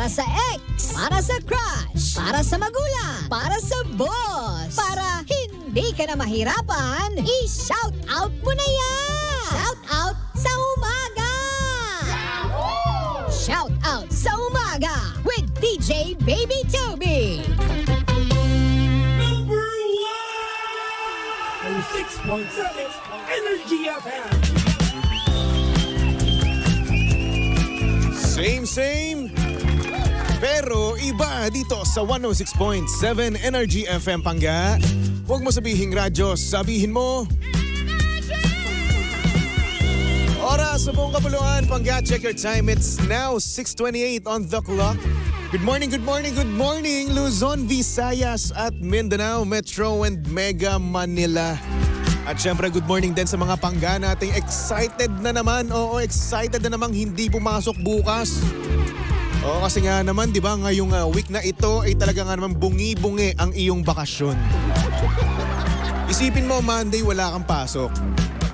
para sa ex, para sa crush, para sa magulang, para sa boss, para hindi ka na mahirapan, i-shout out mo na yan! Shout out sa umaga! Shout out sa umaga with DJ Baby Toby! Number 6.7 Energy FM. Same, pero iba dito sa 106.7 Energy FM Pangga. Huwag mo sabihin radyo, sabihin mo oras sa buong kapuluan. Pangga, check your time. It's now 6:28 on the clock. Good morning, Luzon, Visayas at Mindanao, Metro and Mega Manila. At syempre, good morning din sa mga Pangga nating excited na naman. Oo, excited na namang hindi pumasok bukas. Oo, kasi nga naman, di ba, ngayong week na ito ay talaga nga naman bungi-bungi ang iyong bakasyon. Isipin mo, Monday wala kang pasok.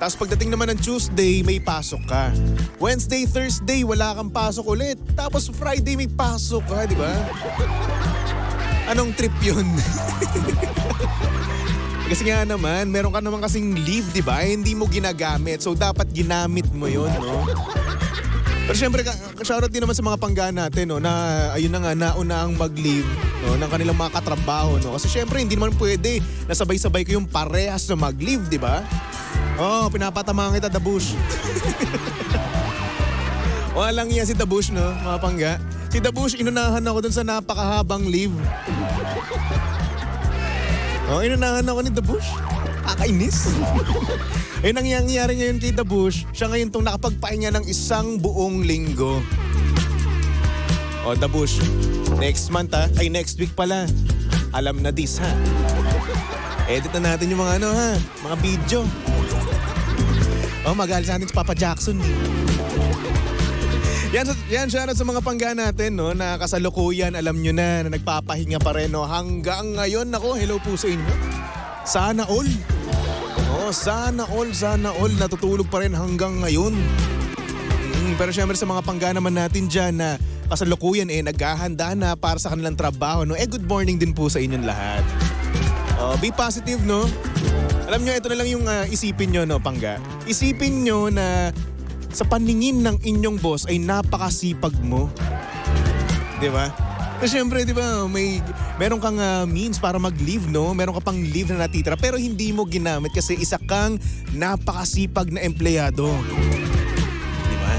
Tapos pagdating naman ng Tuesday, may pasok ka. Wednesday, Thursday, wala kang pasok ulit. Tapos Friday, may pasok ka, di ba? Anong trip yun? Kasi nga naman, meron ka naman kasing leave, di ba? Hindi mo ginagamit. So, dapat ginamit mo yun, no? Pero syempre, shoutout din naman sa mga Pangga natin, no? Na ayun na nga, nauna ang mag-leave, no? Ng kanilang mga katrabaho, no? Kasi syempre, hindi naman pwede na sabay-sabay kayong parehas na mag-leave, di ba? Oh, pinapatamaan kita, Dabush. Walang yan si Dabush, no? Mga Pangga. Si Dabush, inunahan ako dun sa napakahabang leave. Oh, inunahan ako ni The Bush. Kakainis. Eh, nangyayari ngayon kay The Bush, siya ngayon itong nakapagpahinga ng isang buong linggo. Oh, The Bush, next month next week pala. Alam na this, ha? Edit na natin yung mga mga video. Oh, magalit sa atin si Papa Jackson. Yan, shoutout sa mga Pangga natin, no, na kasalukuyan, alam nyo na nagpapahinga pa rin, no, hanggang ngayon. Nako, hello po sa inyo. Sana all. Oh, sana all natutulog pa rin hanggang ngayon. Pero syempre sa mga Pangga naman natin dyan na kasalukuyan naghahanda na para sa kanilang trabaho, no, good morning din po sa inyong lahat. Be positive, no. Alam nyo, ito na lang yung isipin nyo, no, Pangga. Isipin nyo na sa paningin ng inyong boss ay napakasipag mo. Di ba? Kasi syempre, di ba, meron kang means para mag-leave, no? Meron ka pang leave na natitira pero hindi mo ginamit kasi isa kang napakasipag na empleyado. Di ba?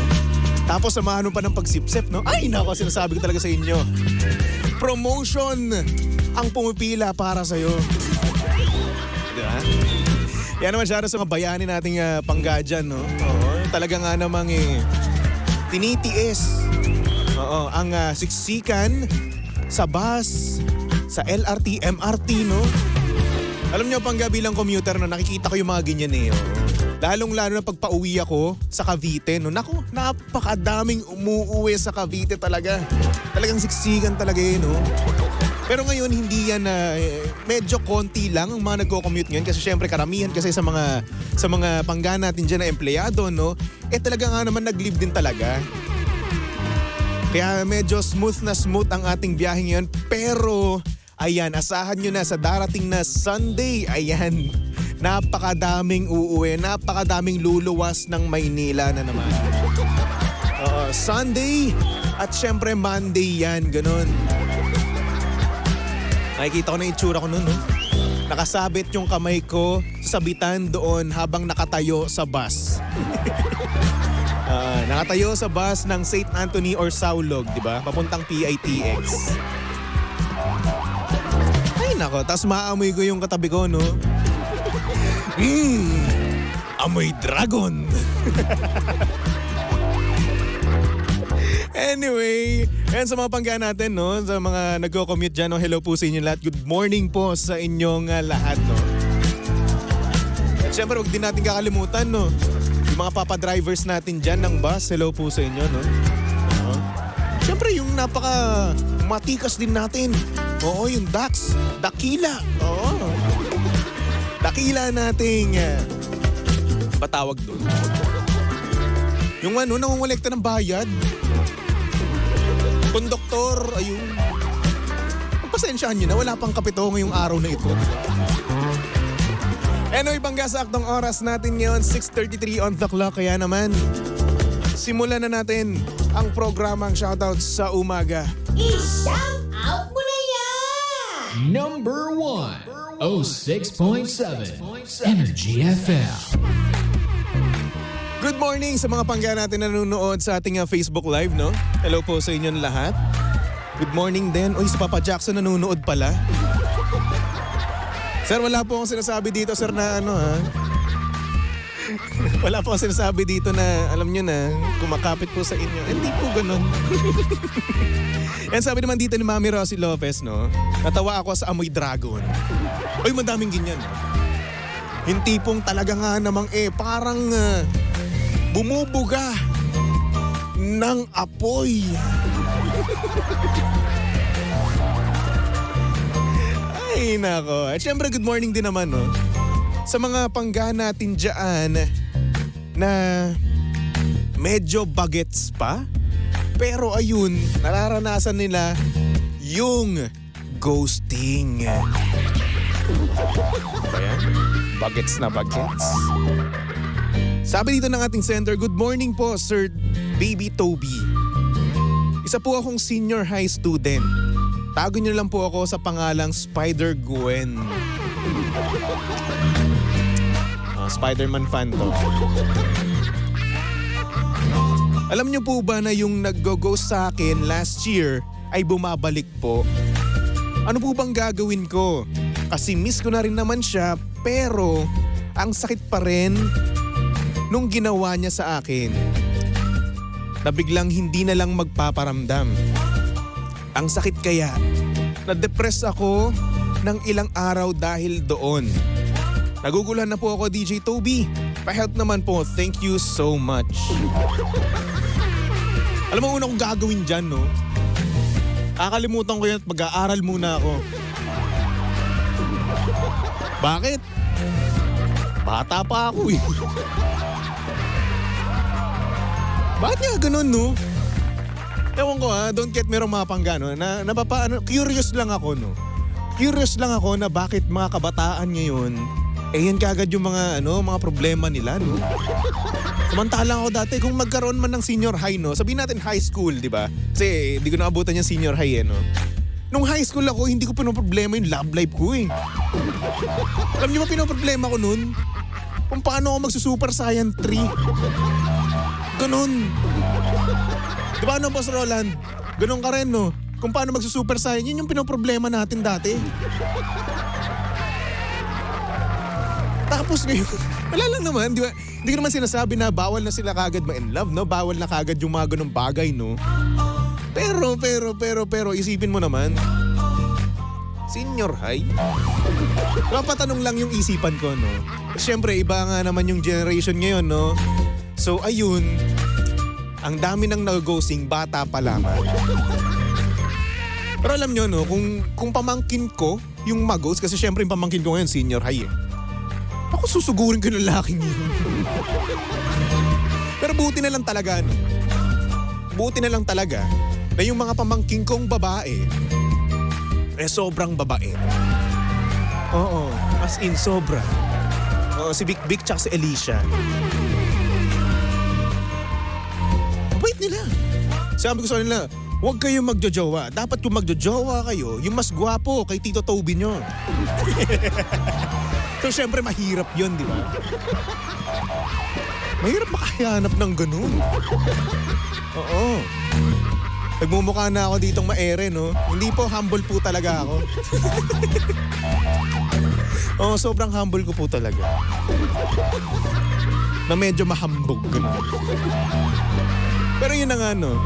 Tapos samahan mo pa ng pagsipsip, no? Ay, nako, sinasabi ko talaga sa inyo. Promotion ang pumipila para sa'yo. Di ba? Yan naman siya sa mga bayani nating Pangga dyan, no? Oo, talaga nga namang tinitiis. Oo, ang siksikan sa bus, sa LRT, MRT, no? Alam niyo, Pangga, bilang commuter, no, nakikita ko yung mga ganyan Lalong-lalo na pagpa-uwi ako sa Cavite, no? Naku, napakadaming umuuwi sa Cavite talaga. Talagang siksikan talaga no? Pero ngayon, hindi yan medyo konti lang ang mga nagko-commute ngayon kasi syempre karamihan kasi sa mga Pangga natin dyan na empleyado, no? Talaga nga naman nag-leave din talaga. Kaya medyo smooth ang ating biyahe ngayon. Pero, ayan, asahan nyo na sa darating na Sunday, ayan, napakadaming uuwi, napakadaming luluwas ng Maynila na naman. Sunday at syempre Monday yan, ganun. Nakikita ko na itsura ko nun, no? Nakasabit yung kamay ko sa sabitan doon habang nakatayo sa bus. Nakatayo sa bus ng St. Anthony or Saulog, di ba? Papuntang PITX. Ay nako, tapos maamoy ko yung katabi ko, no? Amoy dragon! Anyway, ayan sa mga Pangga natin, no? Sa mga nagko-commute dyan, no? Hello po sa inyo lahat. Good morning po sa inyong lahat, no? At syempre, huwag din natin kakalimutan, no? Yung mga papadrivers natin dyan ng bus, hello po sa inyo, no? Syempre, yung matikas din natin. Oo, yung Dax. Dakila. Oo. Dakila nating patawag doon. Yung nangungulekta ng bayad. Konduktor, ayun. Pagpasensyahan nyo na, wala pang kapito ngayong araw na ito. Anyway, bangga sa aktong oras natin ngayon, 6:33 on the clock. Kaya naman, simulan na natin ang programang Shoutout sa Umaga. I-shout out mo na yan! Number 1, 06.7 Energy FM. Good morning sa mga pangga natin na nanonood sa ating Facebook Live, no? Hello po sa inyong lahat. Good morning din. Uy, si Papa Jackson nanonood pala. Sir, wala po akong sinasabi dito, sir, na ano ha. Wala po akong sinasabi dito na, alam nyo na, kumakapit po sa inyo. Hindi po ganun. And sabi naman dito ni Mami Rosie Lopez, no? Natawa ako sa amoy dragon. Uy, madaming ganyan, no? Hindi pong talaga nga namang parang bumubuga ng apoy. Ay, nako. At syempre, good morning din naman, no? Sa mga pangga natin dyan na medyo bagets pa, pero ayun, nararanasan nila yung ghosting. Ayan, bagets na bagets. Sabi dito ng ating sender, good morning po, Sir Baby Toby. Isa po akong senior high student. Tago niyo lang po ako sa pangalang Spider-Gwen. Spider-Man fan to. Alam niyo po ba na yung nag-ghost sa akin last year ay bumabalik po? Ano po bang gagawin ko? Kasi miss ko na rin naman siya, pero ang sakit pa rin nung ginawa niya sa akin. Na biglang hindi na lang magpaparamdam. Ang sakit kaya, na-depress ako ng ilang araw dahil doon. Naguguluhan na po ako, DJ Toby. Pa-help naman po, thank you so much. Alam mo, una kong gagawin dyan, no? Kakalimutan ko yan at mag-aaral muna ako. Bakit? Bata pa ako eh. Bakit nga ganun, no? Ewan ko ha, don't get me wrong mga panggano, curious lang ako, no? Curious lang ako na bakit mga kabataan ngayon, yan kagad yung mga problema nila, no? Samantalang ako dati, kung magkaroon man ng senior high, no? Sabihin natin high school, di ba? Kasi hindi ko naabutan yung senior high, no? Nung high school ako, hindi ko pinoproblema yung love life ko, eh. Alam niyo ba pinoproblema ko nun? Kung paano ako magsusuper saiyan 3. Ganun. Di ba Boss Roland? Ganun ka rin, no? Kung paano magsusuper saiyan, yun yung pinoproblema natin dati. Tapos ngayon, wala lang naman, di ba? Hindi ko naman sinasabi na bawal na sila kagad ma-in love, no? Bawal na kagad yung mga ganung bagay, no? Pero, isipin mo naman, senior high? Papatanong lang yung isipan ko, no? Siyempre, iba nga naman yung generation ngayon, no? So, ayun, ang dami nang nag-ghosting, bata pa lamang. Pero alam nyo, no, kung pamangkin ko yung mag-ghost, kasi syempre yung pamangkin ko ngayon, senior high, eh. Ako susugurin ko ng laking yun. Pero buti na lang talaga, no? Buti na lang talaga na yung mga pamangkin kong babae, sobrang babae. Oo, as in sobra. Oo, si Vic Vic tsaka si Alicia. Wait nila. Sabi ko sa nila, huwag kayong magjojowa. Dapat kung magjojowa kayo, yung mas gwapo kay Tito Toby nyo. So syempre mahirap yun, di ba? Mahirap makahanap ng ganun. Oo. Nagmumukha na ako ditong maere, no? Hindi po, humble po talaga ako. Oo, sobrang humble ko po talaga. Na medyo mahambog, ganun. Pero yun na nga, no?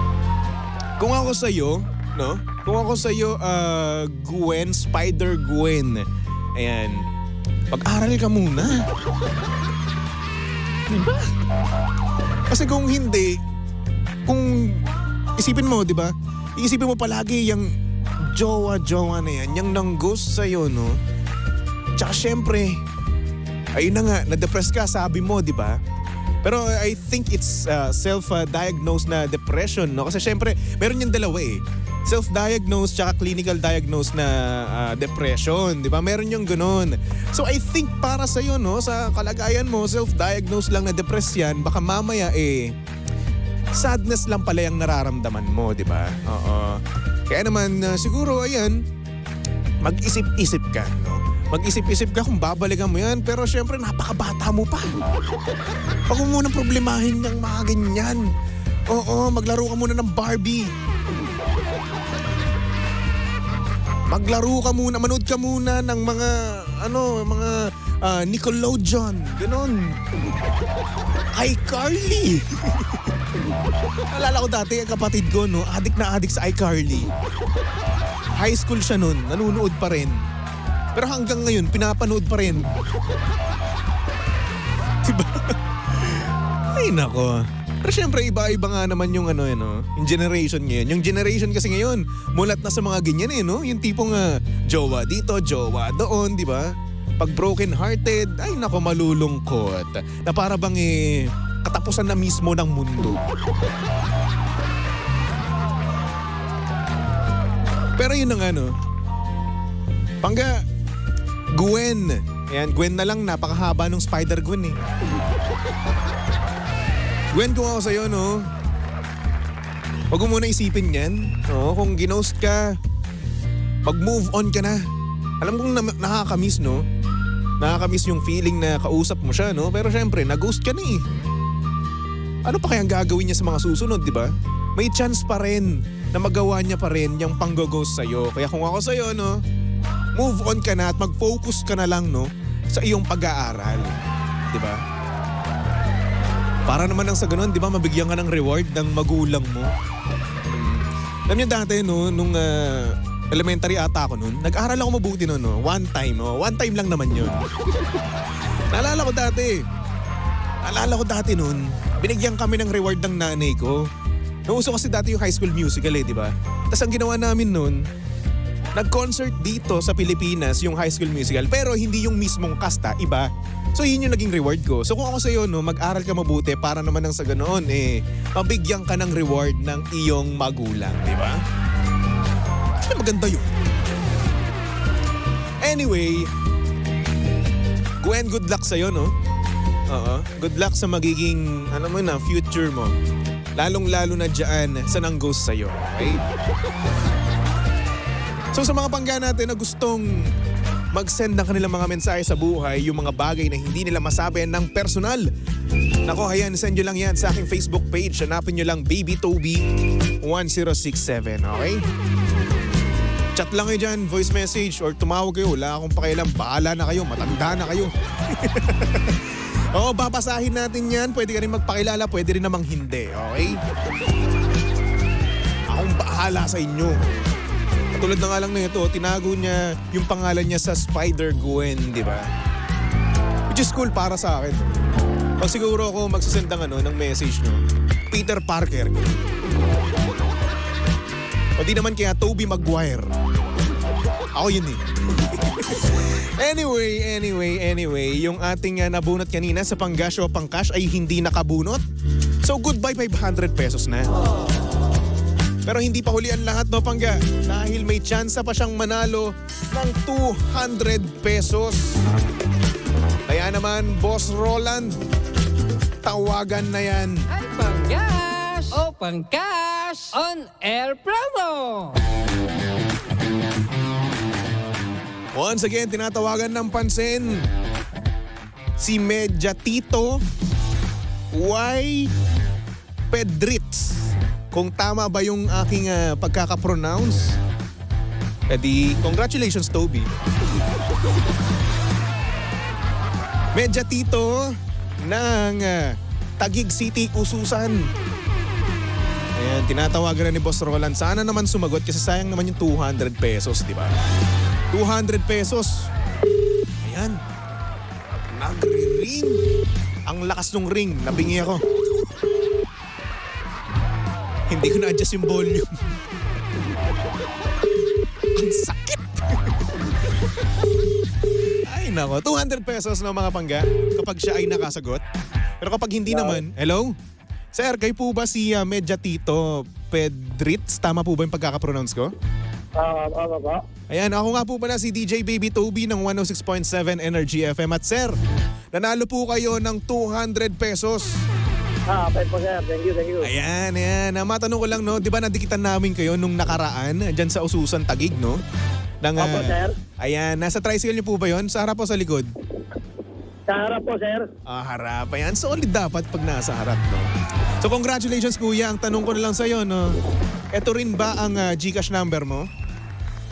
Kung ako sa'yo, no? Kung ako sa'yo, Gwen, Spider-Gwen. Ayan. Pag-aral ka muna. Diba? Kasi kung hindi, kung isipin mo, diba? Iisipin mo palagi yung jowa-jowa na yan, yung nang-ghost sa'yo, no? Tsaka syempre, ayun na nga, na-depress ka, sabi mo, diba? Pero I think it's self-diagnosed na depression, no? Kasi syempre, meron yung dalawa eh. Self-diagnosed tsaka clinical diagnosed na depression, di ba? Meron yung ganun. So I think para sa'yo, no, sa kalagayan mo, self-diagnosed lang na depressed yan, baka mamaya sadness lang pala yung nararamdaman mo, di ba? Oo. Kaya naman, siguro, ayan, mag-isip-isip ka, no? Mag-isip-isip ka kung babalikan mo yan, pero syempre napakabata mo pa. Huwag mo munang problemahin ng mga ganyan. Oo, maglaro ka muna ng Barbie. Maglaro ka muna, manood ka muna ng mga, Nickelodeon, ganon. iCarly. Alala ko dati, ang kapatid ko, no, adik na adik sa iCarly. High school siya nun, nanunood pa rin. Pero hanggang ngayon, pinapanood pa rin. Diba? Ay nako. Pero syempre, iba-iba nga naman yung yung generation ngayon. Yung generation kasi ngayon, mulat na sa mga ganyan no? Yung tipong jowa dito, jowa doon, di ba? Pag broken-hearted, ay nako, malulungkot. Na para bang katapusan na mismo ng mundo. Pero yun ang Pangga, Gwen. Ayan, Gwen na lang, napakahaba nung Spider-Gwen eh. Gwen, kung ako sa'yo, no? Huwag mo muna isipin yan. No? Kung ginost ka, mag-move on ka na. Alam kong nakakamiss, no? Nakakamiss yung feeling na kausap mo siya, no? Pero syempre, nag-ghost ka na eh. Ano pa kayang gagawin niya sa mga susunod, di ba? May chance pa rin na magawa niya pa rin yung pang-ghost sa'yo. Kaya kung ako sa'yo, no? Move on ka na at mag-focus ka na lang, no? Sa iyong pag-aaral. Di ba? Para naman nang sa ganun, di ba, mabigyan ka ng reward ng magulang mo. Alam niyo dati, no, nung elementary ata ako nun, nag-aral ako mabuti nun, no? One time lang naman yun. Naalala ko dati nun, binigyan kami ng reward ng nanay ko. Nauso kasi dati yung High School Musical di ba? Tapos ang ginawa namin nun, nag-concert dito sa Pilipinas yung High School Musical, pero hindi yung mismong cast, iba. So yun yung naging reward ko. So kung ako sa'yo, no, mag-aral ka mabuti para naman nang sa ganoon, mabigyan ka ng reward ng iyong magulang, di ba? Maganda yun. Anyway, Gwen, good luck sa'yo, no? Oo. Good luck sa magiging, future mo. Lalong-lalo na dyan sa nang-ghost sa'yo, okay? So sa mga pangga natin na gustong mag-send ng kanilang mga mensahe sa buhay, yung mga bagay na hindi nila masabi ng personal, nako, ayan, send nyo lang yan sa aking Facebook page. Hanapin nyo lang Baby Toby 1067, okay? Chat lang kayo dyan, voice message, or tumawag kayo. Wala akong pakialam, bahala na kayo, matanda na kayo. Oo, babasahin natin yan. Pwede ka rin magpakilala, pwede rin namang hindi, okay? Akong bahala sa inyo. Katulad na nga lang na ito, tinago niya yung pangalan niya sa Spider-Gwen, di ba? Which is cool para sa akin. Pag siguro ako magsasend ng message, no? Peter Parker. O di naman kaya Tobey Maguire. Ako yun eh. Anyway, yung ating nabunot kanina sa panggash o pangcash ay hindi nakabunot. So goodbye 500 pesos na. Pero hindi pa huli ang lahat, no, pangga? Dahil may tsansa pa siyang manalo ng 200 pesos. Kaya naman, Boss Roland, tawagan na yan. Ay, panggas! O pangcash! On air promo! Once again, tinatawagan ng pansin si Mediatito Y. Pedritz. Kung tama ba yung aking pagkakapronounce, edi congratulations, Toby. Mediatito ng Taguig City, Ususan. Ayan, tinatawagan na ni Boss Roland. Sana naman sumagot kasi sayang naman yung 200 pesos, di ba? 200 pesos. Ayan. Nagri-ring. Ang lakas ng ring. Nabingi ako. Hindi ko na-adjust yung volume. Ang sakit. Ay nako, 200 pesos na mga pangga kapag siya ay nakasagot. Pero kapag hindi naman, hello? Sir, kayo po ba si Mediatito Pedritz? Tama po ba yung pagkakapronounce ko? Ano ba? Ayan, ako nga po pala si DJ Baby Toby ng 106.7 Energy FM. At sir, nanalo po kayo ng 200 pesos. Okay po sir. Thank you. Ayan. Matanong ko lang, no, di ba nadikitan namin kayo nung nakaraan dyan sa Ususan Taguig, no? Opo, sir. Ayan, nasa tricycle niyo po ba yun? Sa harap o sa likod? Sa harap po sir. Harap. Ayan, solid dapat pag nasa harap, no? So congratulations kuya, ang tanong ko na lang sa'yo, no? Ito rin ba ang GCash number mo?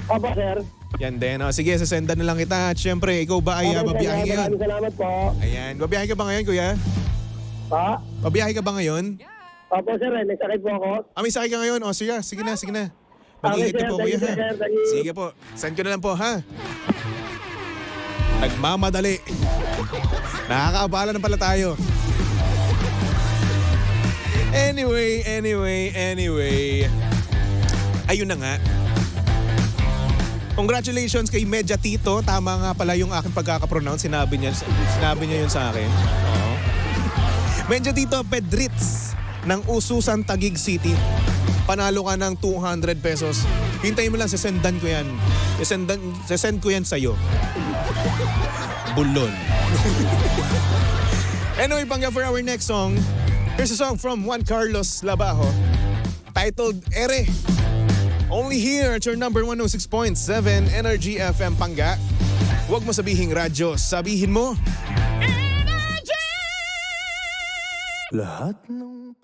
Opo sir. Yan din. Sige, sasendan na lang kita. At syempre, ikaw ba ay babiyahe ngayon? Maraming salamat po. Ayan, babiyahe ka ba ngayon, kuya? Pa? Babiyahe ka ba ngayon? Opo sir, may sakit po ako. May sakay ka ngayon? O, sige na. Mag-ingat ka po, kuya, ha? Thank you. Sige po. Send ko na lang po, ha? Nagmamadali. Nakakaabala na pala tayo. Anyway. Ayun na nga. Congratulations kay Mediatito. Tama nga pala yung aking pagkakapronounce. Sinabi niya yun sa akin. Oo. Mediatito Pedritz ng Ususan Taguig City. Panalo ka ng 200 pesos. Hintayin mo lang, sesendan ko yan. Sesend ko yan sa'yo. Bulon. Anyway, pangga for our next song. Here's a song from Juan Carlos Labajo titled Ere. Only here at your number 106.7 Energy FM Pangga. Huwag mo sabihing radyo, sabihin mo Energy! Lahat ng